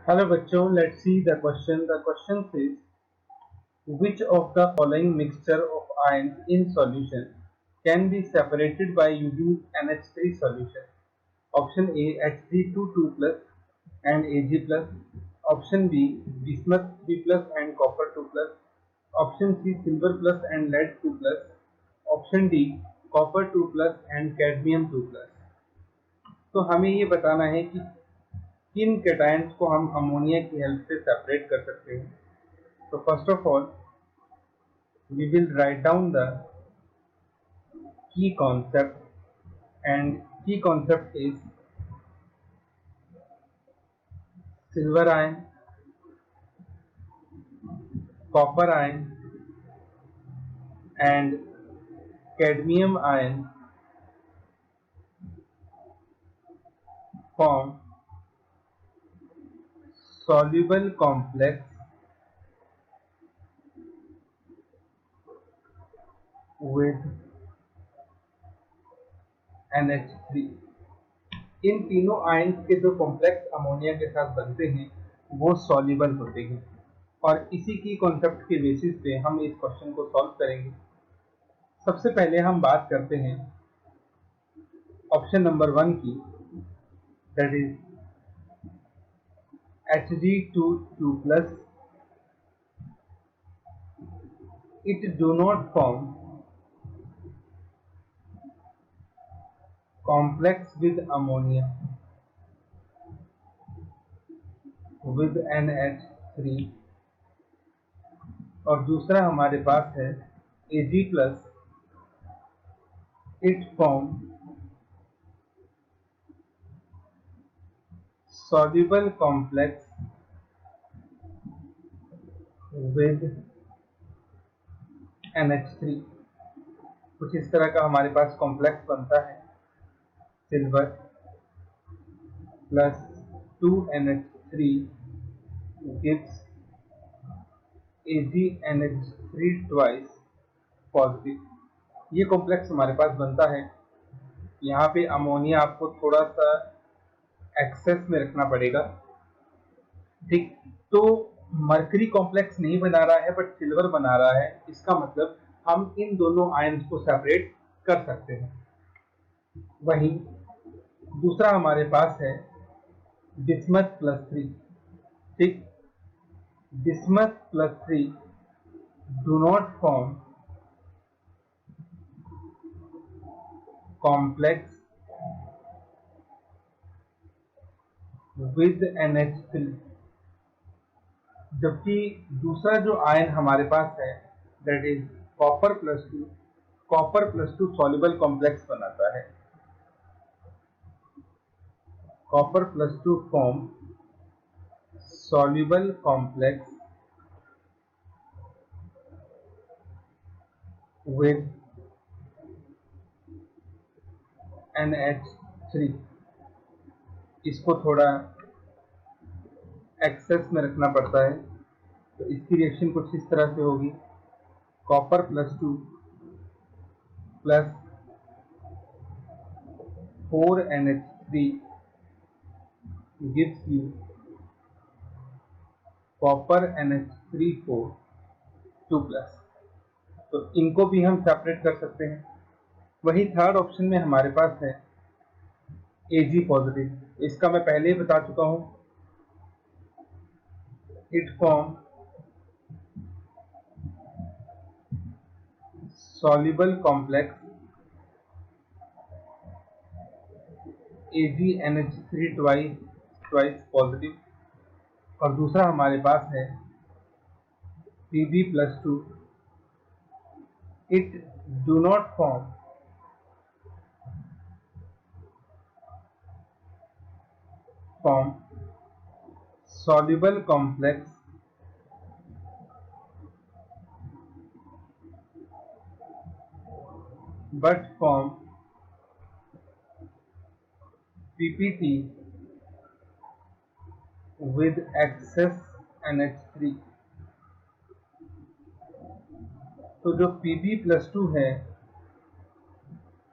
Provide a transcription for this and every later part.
Hello बच्चों, let's see the question. The question says, which of the following mixture of ions in solution can be separated by using NH3 solution? Option A Hg2 plus and Ag plus. Option B bismuth 3 plus and copper 2 plus. Option C silver plus and lead 2 plus. Option D copper 2 plus and cadmium 2 plus. तो हमें ये बताना है कि किन cations को हम ammonia की हेल्प से सेपरेट कर सकते हैं. So first of all, we will write down the key concept, and key concept is silver ion, copper ion and cadmium ion form soluble complex with NH3. इन तीनों ions के जो complex ammonia के साथ बनते हैं वो सॉल्युबल होते हैं, और इसी की कॉन्सेप्ट के बेसिस पे हम इस क्वेश्चन को सॉल्व करेंगे. सबसे पहले हम बात करते हैं ऑप्शन नंबर 1 की, that is Hg2 plus. It do not form complex with ammonia with NH3. और दूसरा हमारे पास है Ag plus. It form soluble complex with NH3. कुछ इस तरह का हमारे पास कॉम्प्लेक्स बनता है. Silver plus 2NH3 gives AgNH3 twice positive. ये कॉम्प्लेक्स हमारे पास बनता है. यहाँ पे अमोनिया आपको थोड़ा सा एक्सेस में रखना पड़ेगा. ठीक, तो मर्करी कॉम्प्लेक्स नहीं बना रहा है बट सिल्वर बना रहा है. इसका मतलब हम इन दोनों आयंस को सेपरेट कर सकते हैं. वहीं दूसरा हमारे पास है बिस्मथ प्लस 3. ठीक, bismuth plus 3 do not form complex with NH3. जबकि दूसरा जो आयन हमारे पास है that is copper plus 2. Copper plus 2 soluble complex बनाता है. Copper plus 2 form soluble complex with NH3. इसको थोड़ा एक्सेस में रखना पड़ता है. तो इसकी रिएक्शन कुछ इस तरह से होगी. Copper plus 2 plus 4NH3 gives you copper NH3 2 plus. तो इनको भी हम सेपरेट कर सकते हैं. वही थर्ड ऑप्शन में हमारे पास है Ag पॉजिटिव. इसका मैं पहले ही बता चुका हूं. It form soluble complex AgNH3 twice positive. और दूसरा हमारे पास है Pb plus 2. It do not form soluble complex but form PPT with excess NH3. तो जो Pb प्लस 2 है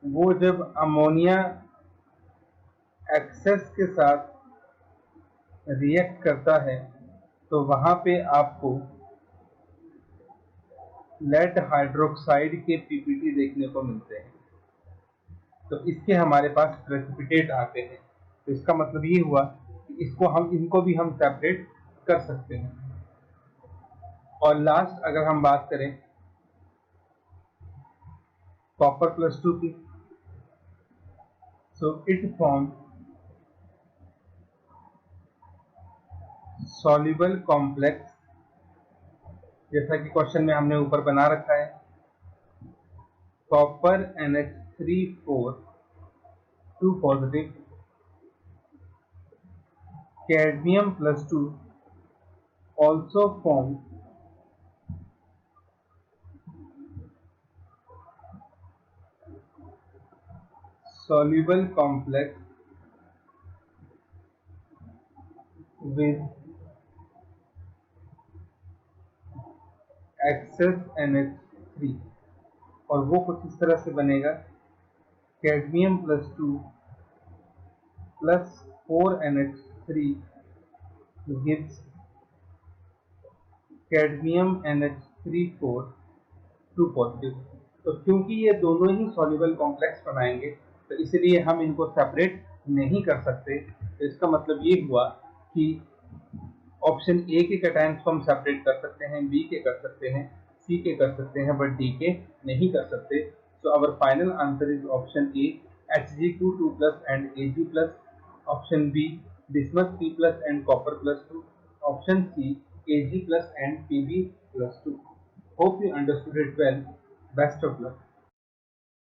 वो जब अमोनिया एक्सेस के साथ रिएक्ट करता है तो वहां पे आपको लेड हाइड्रोक्साइड के पीपीटी देखने को मिलते हैं। तो इसके हमारे पास प्रेसिपिटेट आते हैं। तो इसका मतलब ये हुआ कि इनको भी हम सेपरेट कर सकते हैं। और लास्ट अगर हम बात करें कॉपर +2 की, so it form soluble complex, जैसा कि क्वेश्चन में हमने ऊपर बना रखा है, copper NH3 4 2 positive, cadmium +2 also form soluble complex with excess NH3। और वो कुछ इस तरह से बनेगा, cadmium +2 plus 4NH3 gives cadmium NH3 4 2 positive. तो क्योंकि ये दोनों ही सॉल्युबल कॉम्प्लेक्स बनाएंगे तो इसलिए हम इनको सेपरेट नहीं कर सकते। तो इसका मतलब ये हुआ कि ऑप्शन ए के कैटायंस को हम सेपरेट कर सकते हैं, बी के कर सकते हैं, सी के कर सकते हैं, बट डी के नहीं कर सकते। So our final answer is option A Hg2 and Ag+, option B bismuth P+ and copper +2, option C Ag+ and Pb+2। Hope you understood it well. Best of luck.